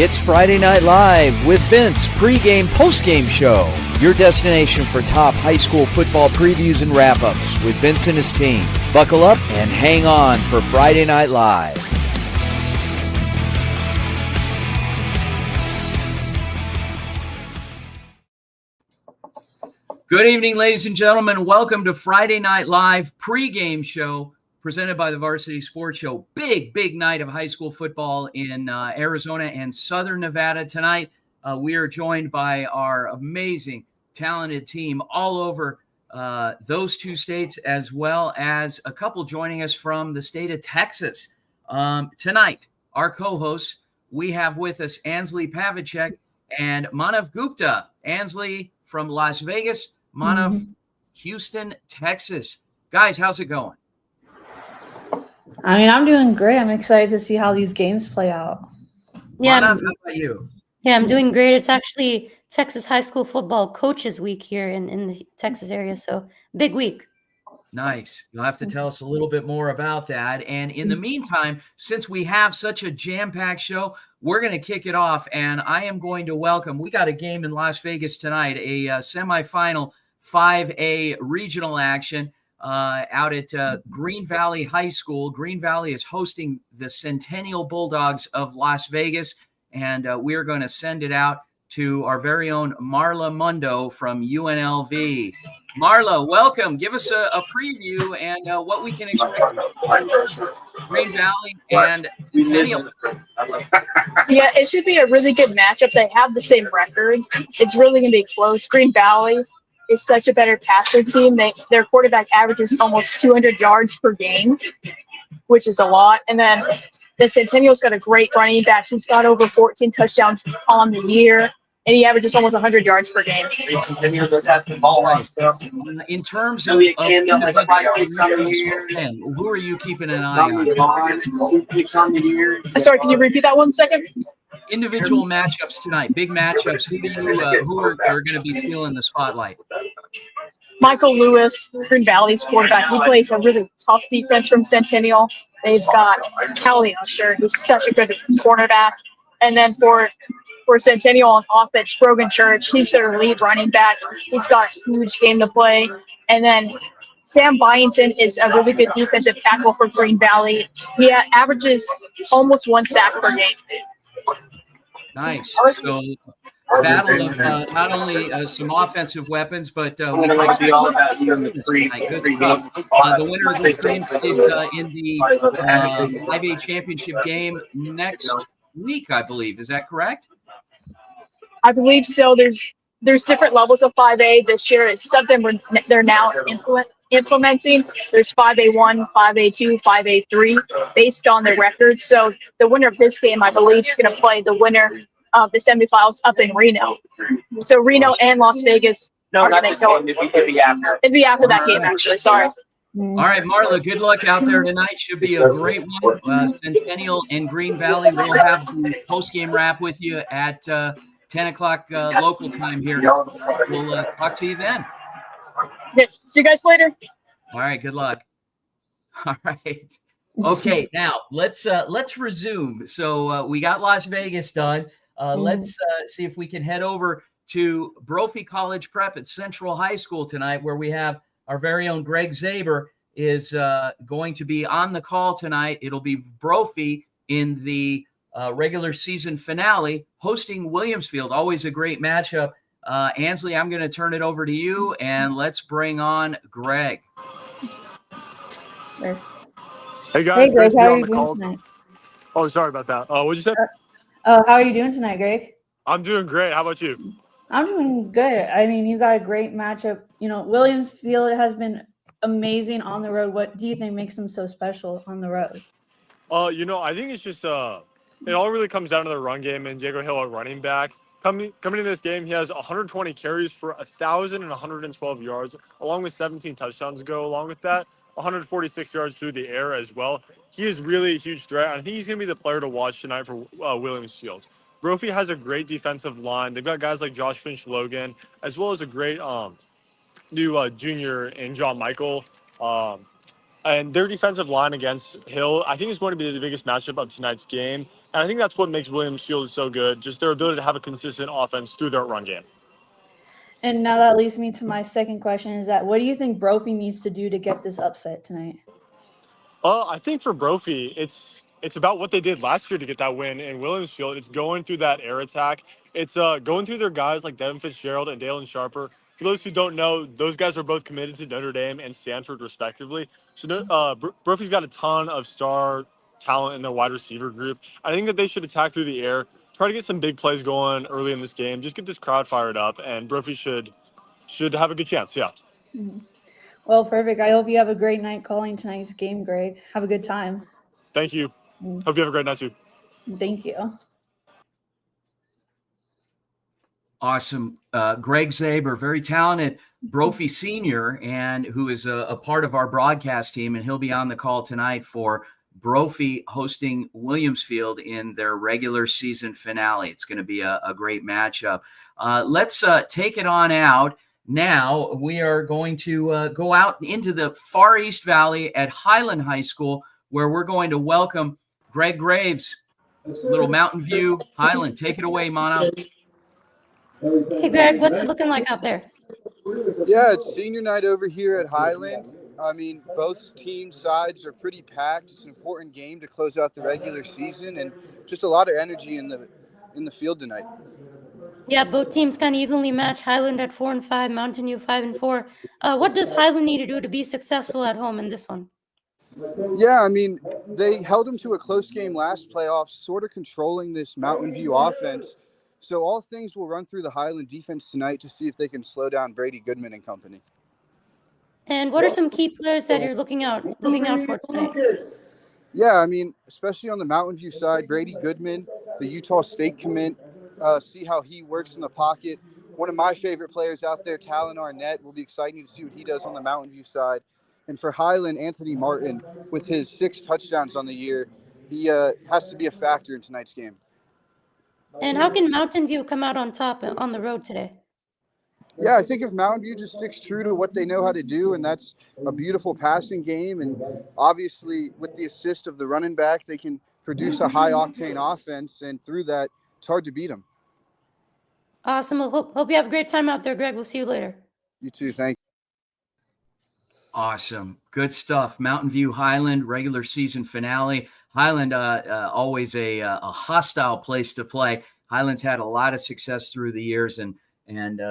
It's Friday Night Live with Vince, pregame, postgame show. Your destination for top high school football previews and wrap-ups with Vince and his team. Buckle up and hang on for Friday Night Live. Good evening, ladies and gentlemen. Welcome to Friday Night Live pregame show presented by the Varsity Sports Show. Big night of high school football in Arizona and Southern Nevada tonight. We are joined by our amazing, talented team all over those two states, as well as a couple joining us from the state of Texas. Tonight, our co-hosts, we have with us Ansley Pavlicek and Manav Gupta. Ansley from Las Vegas, Manav, Houston, Texas. Guys, how's it going? I mean, I'm doing great. I'm excited to see how these games play out. Yeah, Manav, how about you? Yeah, I'm doing great. It's actually Texas High School Football Coaches Week here in the Texas area, so big week. Nice. You'll have to tell us a little bit more about that. And in the meantime, since we have such a jam-packed show, we're going to kick it off, and I am going to welcome, we got a game in Las Vegas tonight, a semifinal 5A regional action out at Green Valley High School. Green Valley is hosting the Centennial Bulldogs of Las Vegas, and we're going to send it out to our very own Marla Mundo from UNLV. Marla, welcome. Give us a preview and what we can expect from Green Valley and Centennial. Yeah, it should be a really good matchup. They have the same record. It's really going to be close. Green Valley is such a better passer team. Their quarterback averages almost 200 yards per game, which is a lot. And then the Centennial's got a great running back. He's got over 14 touchdowns on the year, and he averages almost 100 yards per game. In terms of who are you keeping an eye on? Sorry, can you repeat that 1 second? Individual matchups tonight, big matchups. Who are going to be stealing the spotlight? Michael Lewis, Green Valley's quarterback. He plays a really tough defense from Centennial. They've got Kelly Usher, who's such a good cornerback. And then for Centennial on offense, Brogan Church, he's their lead running back. He's got a huge game to play. And then Sam Byington is a really good defensive tackle for Green Valley. He averages almost 1 sack per game. Nice. So battle of not only some offensive weapons, but we can expect good stuff. The winner of this game is in the 5A championship game next week, I believe. Is that correct? I believe so. There's different levels of 5A this year. It's something they're now implementing. There's 5A1, 5A2, 5A3 based on their record. So the winner of this game, I believe, is going to play the winner of the semifinals up in Reno. So Reno and Las Vegas are going to go. It'd be after that game, actually. Sorry. All right, Marla, good luck out there tonight. Should be a great one. Centennial and Green Valley. We'll have the post-game wrap with you at 10 o'clock local time here. We'll talk to you then. Yeah, see you guys later. All right, good luck. All right. Okay, now let's resume. So we got Las Vegas done. Let's see if we can head over to Brophy College Prep at Central High School tonight, where we have our very own Greg Zaber is going to be on the call tonight. It'll be Brophy in the regular season finale hosting Williamsfield. Always a great matchup. Ansley, I'm going to turn it over to you, and let's bring on Greg. Hey guys, Hey Greg, great to be how are on you the doing call. tonight? Oh, sorry about that. What'd you say? How are you doing tonight, Greg? I'm doing great. How about you? I'm doing good. I mean, you got a great matchup. You know, Williamsfield has been amazing on the road. What do you think makes them so special on the road? I think it's just it all really comes down to the run game and Diego Hill at running back. Coming into this game, he has 120 carries for 1,112 yards, along with 17 touchdowns to go along with that. 146 yards through the air as well. He is really a huge threat, and I think he's going to be the player to watch tonight for Williamsfield. Brophy has a great defensive line. They've got guys like Josh Finch-Logan, as well as a great new junior in John Michael. And their defensive line against Hill, I think, is going to be the biggest matchup of tonight's game. And I think that's what makes Williams Field so good, just their ability to have a consistent offense through their run game. And now that leads me to my second question: is that what do you think Brophy needs to do to get this upset tonight? I think for Brophy, it's about what they did last year to get that win in Williams Field. It's going through that air attack. It's going through their guys like Devin Fitzgerald and Dalen Sharper. For those who don't know, those guys are both committed to Notre Dame and Stanford, respectively. So Brophy's got a ton of star talent in their wide receiver group. I think that they should attack through the air, try to get some big plays going early in this game, just get this crowd fired up, and Brophy should have a good chance. Yeah. Mm-hmm. Well, perfect. I hope you have a great night calling tonight's game, Greg. Have a good time. Thank you. Hope you have a great night too. Thank you. Awesome. Greg Zaber, very talented Brophy senior, and who is a part of our broadcast team, and he'll be on the call tonight for Brophy hosting Williams Field in their regular season finale. It's going to be a great matchup. Let's take it on out. Now we are going to go out into the Far East Valley at Highland High School, where we're going to welcome Greg Graves, little Mountain View Highland. Take it away, Mono. Hey, Greg, what's it looking like out there? Yeah, it's senior night over here at Highland. I mean, both team sides are pretty packed. It's an important game to close out the regular season, and just a lot of energy in the field tonight. Yeah, both teams kind of evenly matched. Highland at 4-5, Mountain View 5-4. What does Highland need to do to be successful at home in this one? Yeah, I mean, they held them to a close game last playoffs, sort of controlling this Mountain View offense. So all things will run through the Highland defense tonight to see if they can slow down Brady Goodman and company. And what are some key players that you're looking out for tonight? Yeah, I mean, especially on the Mountain View side, Brady Goodman, the Utah State commit, see how he works in the pocket. One of my favorite players out there, Talon Arnett, will be exciting to see what he does on the Mountain View side. And for Highland, Anthony Martin, with his 6 touchdowns on the year, he has to be a factor in tonight's game. And how can Mountain View come out on top on the road today? Yeah, I think if Mountain View just sticks true to what they know how to do, and that's a beautiful passing game, and obviously with the assist of the running back, they can produce a high-octane offense, and through that, it's hard to beat them. Awesome. Well, hope you have a great time out there, Greg. We'll see you later. You too. Thank you. Awesome. Good stuff. Mountain View Highland regular season finale. Highland, always a hostile place to play. Highland's had a lot of success through the years and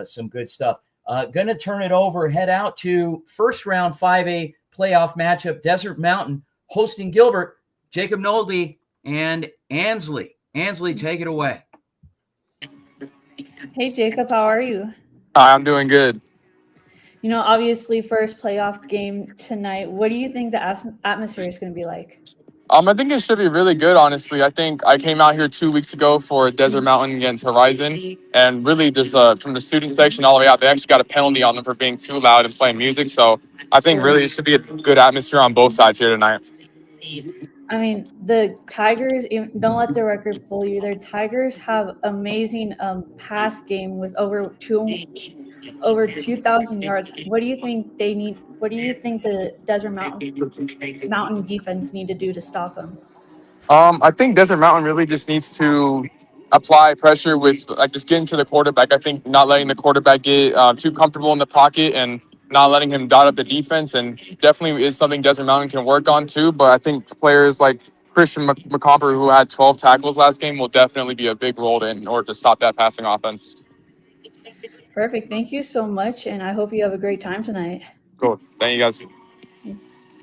some good stuff. Going to turn it over, head out to first round 5A playoff matchup, Desert Mountain hosting Gilbert, Jacob Nolde and Ansley. Ansley, take it away. Hey, Jacob, how are you? Hi, I'm doing good. You know, obviously, first playoff game tonight. What do you think the atmosphere is going to be like? I think it should be really good, honestly. I think I came out here 2 weeks ago for Desert Mountain against Horizon, and really just from the student section all the way out, they actually got a penalty on them for being too loud and playing music. So I think really it should be a good atmosphere on both sides here tonight. I mean, the Tigers, don't let the record fool you. Their Tigers have amazing pass game with over 2,000 yards. What do you think they need? What do you think the Desert Mountain defense need to do to stop them? I think Desert Mountain really just needs to apply pressure with just getting to the quarterback. I think not letting the quarterback get too comfortable in the pocket and not letting him dot up the defense, and definitely is something Desert Mountain can work on too. But I think players like Christian McComper, who had 12 tackles last game, will definitely be a big role in order to stop that passing offense. Perfect. Thank you so much, and I hope you have a great time tonight. Cool. Thank you, guys.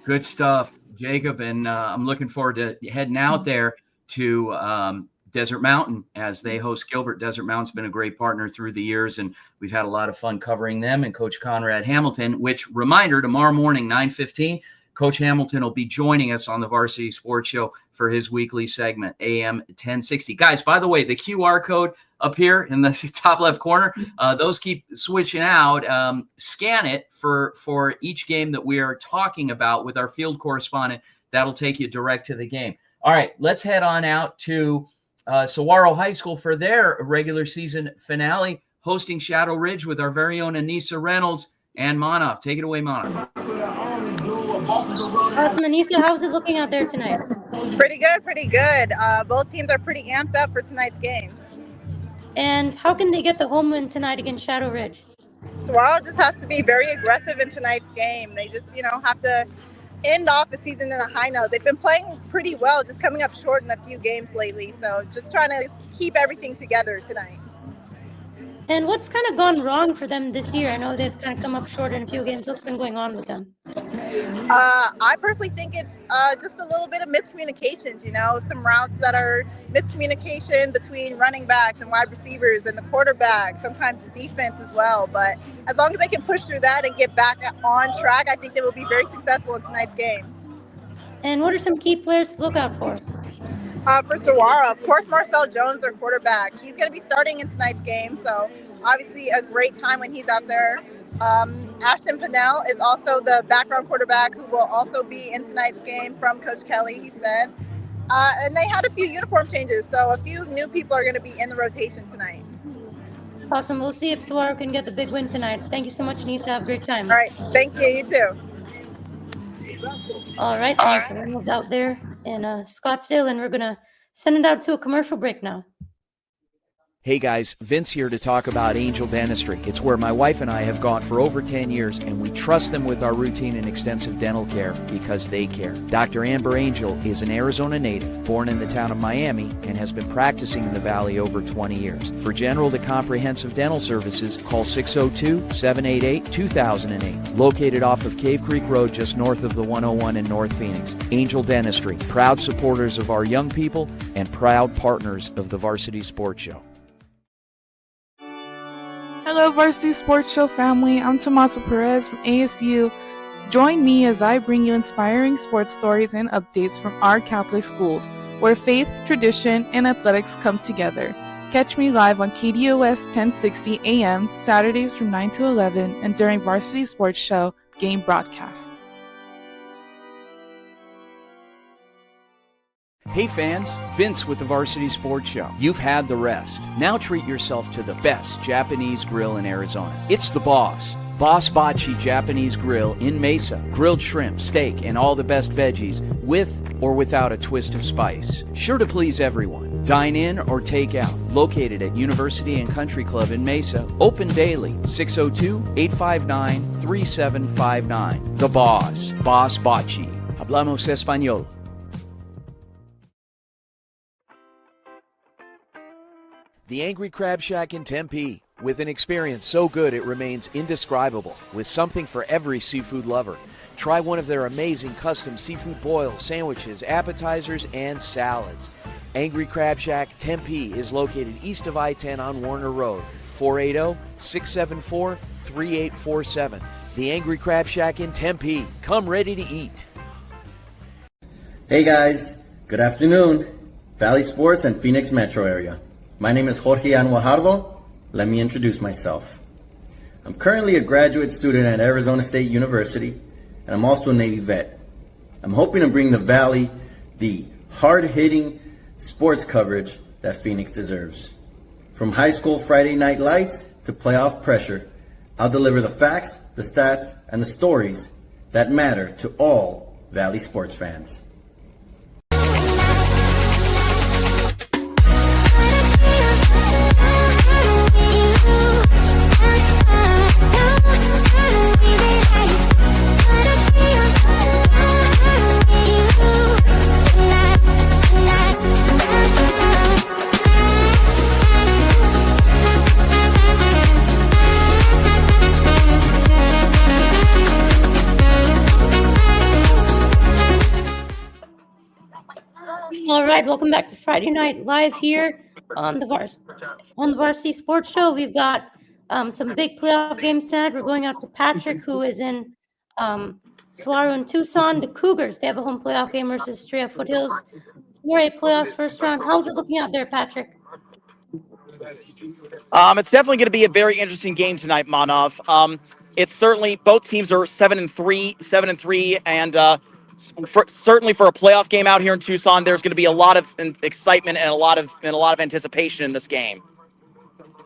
Good stuff, Jacob, and I'm looking forward to heading out there to Desert Mountain as they host Gilbert. Desert Mountain's been a great partner through the years, and we've had a lot of fun covering them and Coach Conrad Hamilton, which, reminder, tomorrow morning, 9:15, Coach Hamilton will be joining us on the Varsity Sports Show for his weekly segment, AM 1060. Guys, by the way, the QR code up here in the top left corner, those keep switching out. Scan it for each game that we are talking about with our field correspondent. That'll take you direct to the game. All right, let's head on out to Saguaro High School for their regular season finale, hosting Shadow Ridge with our very own Anissa Reynolds and Manaf. Take it away, Manaf. Awesome, Anissa. How's it looking out there tonight? Pretty good, pretty good. Both teams are pretty amped up for tonight's game. And how can they get the home win tonight against Shadow Ridge? Saguaro just has to be very aggressive in tonight's game. They just, have to end off the season in a high note. They've been playing pretty well, just coming up short in a few games lately. So just trying to keep everything together tonight. And what's kind of gone wrong for them this year? I know they've kind of come up short in a few games. What's been going on with them? I personally think it's just a little bit of miscommunications, some routes that are miscommunication between running backs and wide receivers and the quarterback, sometimes the defense as well. But as long as they can push through that and get back on track, I think they will be very successful in tonight's game. And what are some key players to look out for? For Saguaro, of course, Marcel Jones, their quarterback. He's going to be starting in tonight's game, so obviously a great time when he's out there. Ashton Pinnell is also the background quarterback who will also be in tonight's game from Coach Kelly, he said. And they had a few uniform changes, so a few new people are going to be in the rotation tonight. Awesome. We'll see if Saguaro can get the big win tonight. Thank you so much, Nisa. Have a great time. All right. Thank you. You too. All right. Thanks. Everyone's out there in Scottsdale, and we're going to send it out to a commercial break now. Hey guys, Vince here to talk about Angel Dentistry. It's where my wife and I have gone for over 10 years, and we trust them with our routine and extensive dental care because they care. Dr. Amber Angel is an Arizona native, born in the town of Miami, and has been practicing in the Valley over 20 years. For general to comprehensive dental services, call 602-788-2008. Located off of Cave Creek Road just north of the 101 in North Phoenix. Angel Dentistry, proud supporters of our young people and proud partners of the Varsity Sports Show. Hello, Varsity Sports Show family. I'm Tommaso Perez from ASU. Join me as I bring you inspiring sports stories and updates from our Catholic schools, where faith, tradition, and athletics come together. Catch me live on KDOS 1060 AM Saturdays from 9 to 11 and during Varsity Sports Show game broadcast. Hey fans, Vince with the Varsity Sports Show. You've had the rest. Now treat yourself to the best Japanese grill in Arizona. It's the Boss. Boss Bachi Japanese Grill in Mesa. Grilled shrimp, steak, and all the best veggies with or without a twist of spice. Sure to please everyone. Dine in or take out. Located at University and Country Club in Mesa. Open daily. 602-859-3759. The Boss. Boss Bachi. Hablamos Español. The Angry Crab Shack in Tempe, with an experience so good it remains indescribable, with something for every seafood lover. Try one of their amazing custom seafood boils, sandwiches, appetizers, and salads. Angry Crab Shack Tempe is located east of I-10 on Warner Road, 480-674-3847. The Angry Crab Shack in Tempe. Come ready to eat. Hey guys, good afternoon. Valley Sports and Phoenix Metro area. My name is Jorge Anwajardo. Let me introduce myself. I'm currently a graduate student at Arizona State University, and I'm also a Navy vet. I'm hoping to bring the Valley the hard-hitting sports coverage that Phoenix deserves. From high school Friday night lights to playoff pressure, I'll deliver the facts, the stats, and the stories that matter to all Valley sports fans. All right, welcome back to Friday Night Live here on the Varsity Sports Show. We've got some big playoff games tonight. We're going out to Patrick, who is in Saguaro and Tucson. The Cougars, they have a home playoff game versus Estrella Foothills. 4A playoffs first round. How's it looking out there, Patrick? It's definitely going to be a very interesting game tonight, Manav. It's certainly both teams are 7-3, and certainly for a playoff game out here in Tucson, there's going to be a lot of excitement and a lot of anticipation in this game.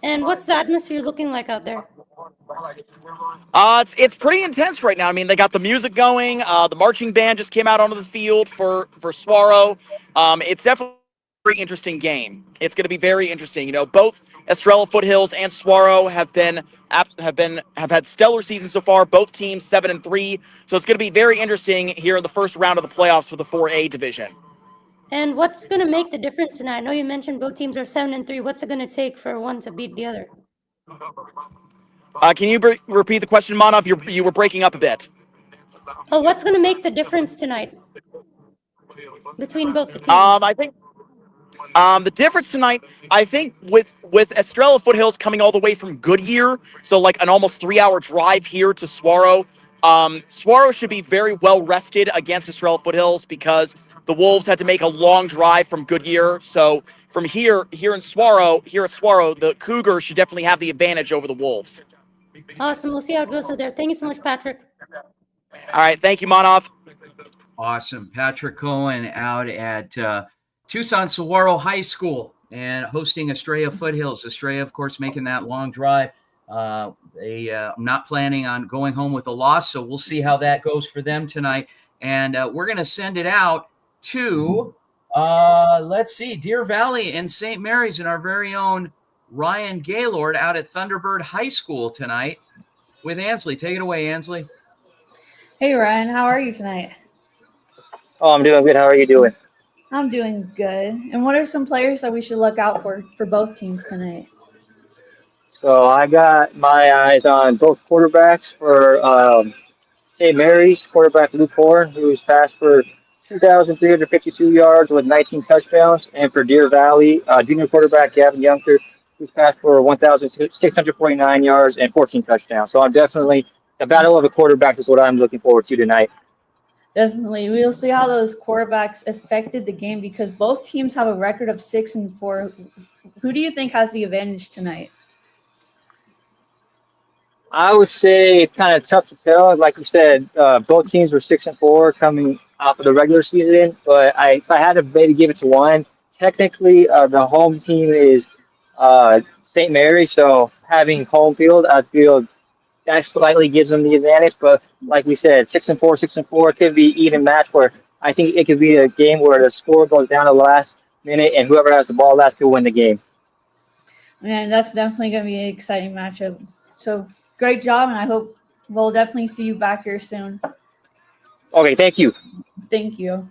And what's the atmosphere looking like out there? It's pretty intense right now. I mean, they got the music going. The marching band just came out onto the field for Swaro. It's definitely a very interesting game. It's going to be very interesting. You know, both Estrella Foothills and Swaro have had stellar seasons so far. Both teams 7-3, so it's going to be very interesting here in the first round of the playoffs for the 4A division. And what's going to make the difference tonight? I know you mentioned both teams are 7-3. What's it going to take for one to beat the other? Can you repeat the question, Manov? You were breaking up a bit. Oh, what's going to make the difference tonight between both the teams? I think the difference tonight, I think, with Estrella Foothills coming all the way from Goodyear, so like an almost 3-hour drive here to Swaro. Swaro should be very well rested against Estrella Foothills because the Wolves had to make a long drive from Goodyear. So from here at Swaro, the Cougars should definitely have the advantage over the Wolves. Awesome. We'll see how it goes out there. Thank you so much, Patrick. All right. Thank you, Manov. Awesome. Patrick Cohen out at Tucson Saguaro High School and hosting Estrella Foothills. Estrella, of course, making that long drive. They not planning on going home with a loss, so we'll see how that goes for them tonight. And we're going to send it out to, let's see, Deer Valley and St. Mary's and our very own Ryan Gaylord out at Thunderbird High School tonight with Ansley. Take it away, Ansley. Hey, Ryan, how are you tonight? Oh, I'm doing good. How are you doing? I'm doing good. And what are some players that we should look out for both teams tonight? So I got my eyes on both quarterbacks for St. Mary's quarterback Luke Horn, who's passed for 2,352 yards with 19 touchdowns, and for Deer Valley, junior quarterback Gavin Younker, who's passed for 1,649 yards and 14 touchdowns. So I'm definitely the battle of the quarterbacks is what I'm looking forward to tonight. Definitely. We'll see how those quarterbacks affected the game because both teams have a record of 6-4. Who do you think has the advantage tonight? I would say it's kind of tough to tell. Like you said, both teams were 6-4 coming off of the regular season. But if I had to maybe give it to one, technically the home team is St. Mary's. So having home field, I feel that slightly gives them the advantage. But like we said, 6-4 could be even match where I think it could be a game where the score goes down to the last minute and whoever has the ball last could win the game. Man, that's definitely going to be an exciting matchup. So great job, and I hope we'll definitely see you back here soon. Okay, thank you. Thank you.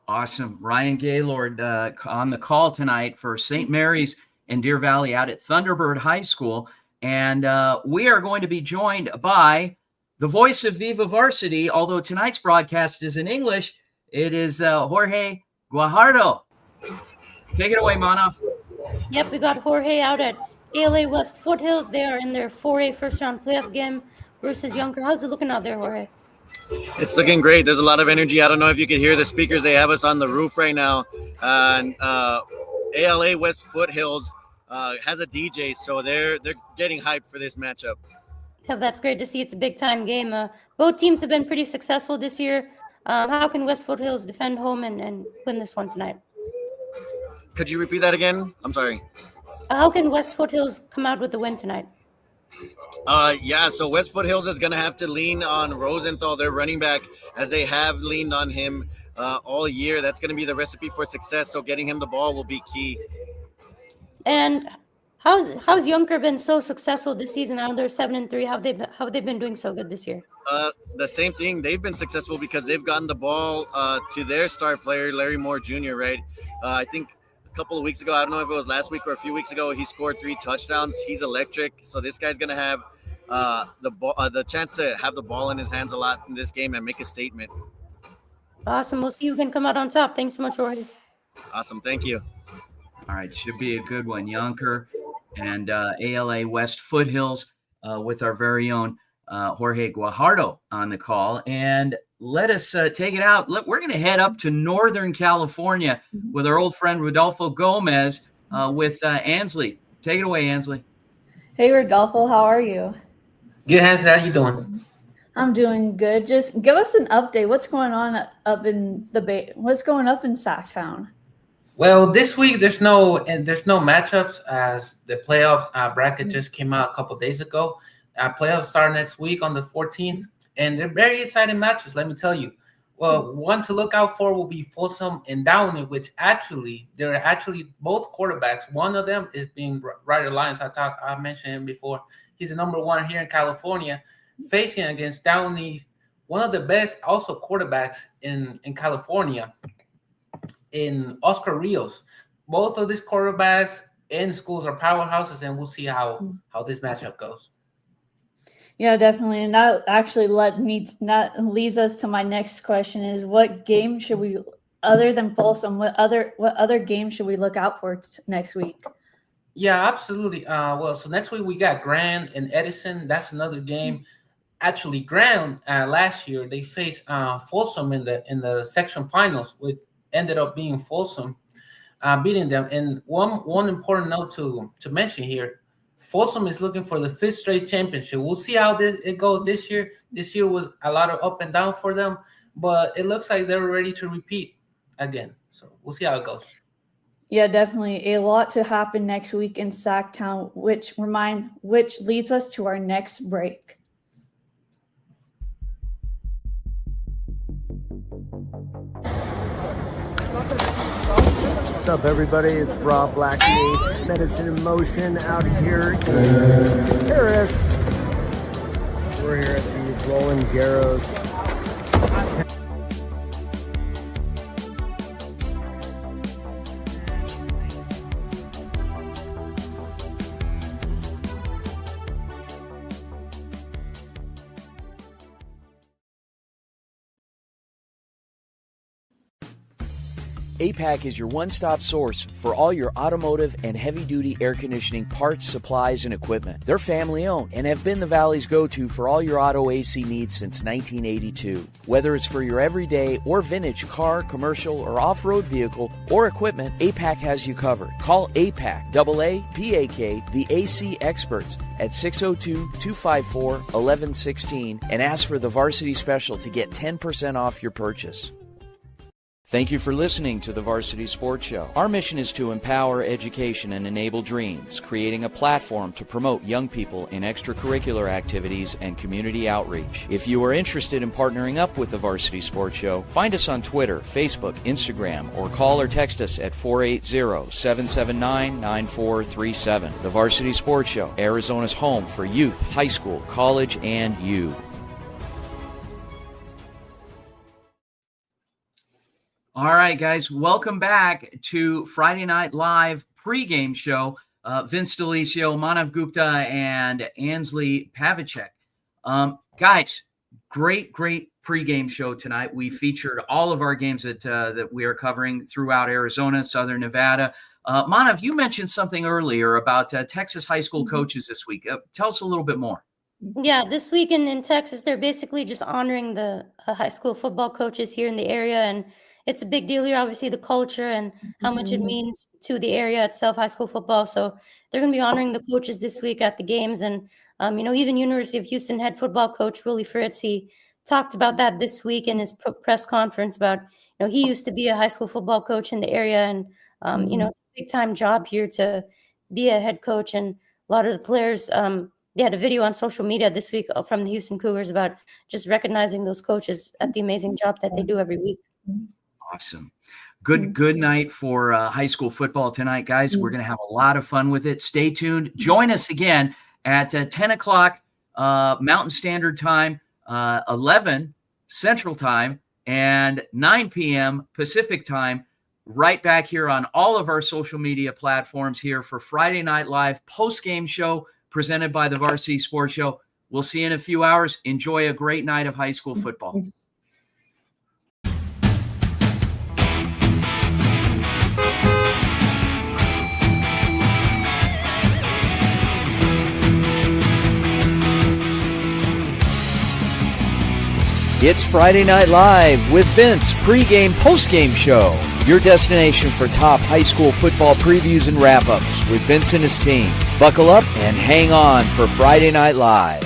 Awesome. Ryan Gaylord on the call tonight for St. Mary's and Deer Valley out at Thunderbird High School. And we are going to be joined by the voice of Viva Varsity, although tonight's broadcast is in English. It is Jorge Guajardo. Take it away, Manov. Yep, we got Jorge out at ALA West Foothills. They are in their 4A first-round playoff game versus Younker. How's it looking out there, Jorge? It's looking great. There's a lot of energy. I don't know if you can hear the speakers. They have us on the roof right now. And ALA West Foothills has a DJ, so they're getting hyped for this matchup. Yeah, that's great to see. It's a big-time game. Both teams have been pretty successful this year. How can West Foothills defend home and win this one tonight? Could you repeat that again? I'm sorry. How can West Foothills come out with the win tonight? So West Foothills is going to have to lean on Rosenthal, their running back, as they have leaned on him all year. That's going to be the recipe for success, so getting him the ball will be key. And how's Younker been so successful this season? I know they're 7-3. How have they been doing so good this year? The same thing. They've been successful because they've gotten the ball to their star player, Larry Moore Jr., right? I think a couple of weeks ago, I don't know if it was last week or a few weeks ago, he scored 3 touchdowns. He's electric. So this guy's going to have the chance to have the ball in his hands a lot in this game and make a statement. Awesome. We'll see who can come out on top. Thanks so much, Jorge. Awesome. Thank you. All right. Should be a good one. Younker and ALA West Foothills with our very own Jorge Guajardo on the call. And let us take it out. We're going to head up to Northern California with our old friend Rodolfo Gomez with Ansley. Take it away, Ansley. Hey, Rodolfo, how are you? Good, Ansley. How you doing? I'm doing good. Just give us an update. What's going on up in What's going up in Sacktown? Well, this week there's no matchups as the playoffs bracket just came out a couple days ago. Playoffs start next week on the 14th, and they're very exciting matches. Let me tell you. Well, one to look out for will be Folsom and Downey, which they're actually both quarterbacks. One of them is being Ryder Lyons. I mentioned him before. He's the number one here in California, facing against Downey, one of the best also quarterbacks in California, in Oscar Rios. Both of these quarterbacks in schools are powerhouses, and we'll see how this matchup goes. Yeah, definitely. And that actually leads us to my next question is what game should we, other than Folsom, what other game should we look out for next week? Yeah, absolutely. So next week we got Grand and Edison. That's another game. Actually, Grand last year they faced Folsom in the section finals, which ended up being Folsom beating them. And one important note to mention here: Folsom is looking for the 5th straight championship. We'll see how it goes this year. This year was a lot of up and down for them, but it looks like they're ready to repeat again. So we'll see how it goes. Yeah, definitely. A lot to happen next week in Sacktown, which leads us to our next break. What's up, everybody? It's Rob Blackney, Medicine in Motion, out here in Paris. We're here at the Roland Garros. APAC is your one-stop source for all your automotive and heavy-duty air conditioning parts, supplies, and equipment. They're family-owned and have been the Valley's go-to for all your auto AC needs since 1982. Whether it's for your everyday or vintage car, commercial, or off-road vehicle or equipment, APAC has you covered. Call APAC, AA-PAK, the AC experts at 602-254-1116 and ask for the Varsity Special to get 10% off your purchase. Thank you for listening to the Varsity Sports Show. Our mission is to empower education and enable dreams, creating a platform to promote young people in extracurricular activities and community outreach. If you are interested in partnering up with the Varsity Sports Show, find us on Twitter, Facebook, Instagram, or call or text us at 480-779-9437. The Varsity Sports Show, Arizona's home for youth, high school, college, and you. All right, guys, welcome back to Friday Night Live pregame show. Vince D'Alicio, Manav Gupta, and Ansley Pavicek. Guys, great pregame show tonight. We featured all of our games that we are covering throughout Arizona, Southern Nevada. Manav, you mentioned something earlier about Texas high school coaches this week. Tell us a little bit more. Yeah, this week in Texas, they're basically just honoring the high school football coaches here in the area, and it's a big deal here, obviously, the culture and how much it means to the area itself, high school football. So they're going to be honoring the coaches this week at the games. And, even University of Houston head football coach Willie Fritz, he talked about that this week in his press conference about, he used to be a high school football coach in the area. And, it's a big-time job here to be a head coach. And a lot of the players, they had a video on social media this week from the Houston Cougars about just recognizing those coaches at the amazing job that they do every week. Awesome. Good night for high school football tonight, guys. We're going to have a lot of fun with it. Stay tuned. Join us again at 10 o'clock Mountain Standard Time, 11 Central Time, and 9 p.m. Pacific Time, right back here on all of our social media platforms here for Friday Night Live post-game show presented by the Varsity Sports Show. We'll see you in a few hours. Enjoy a great night of high school football. It's Friday Night Live with Vince, pregame, postgame show. Your destination for top high school football previews and wrap-ups with Vince and his team. Buckle up and hang on for Friday Night Live.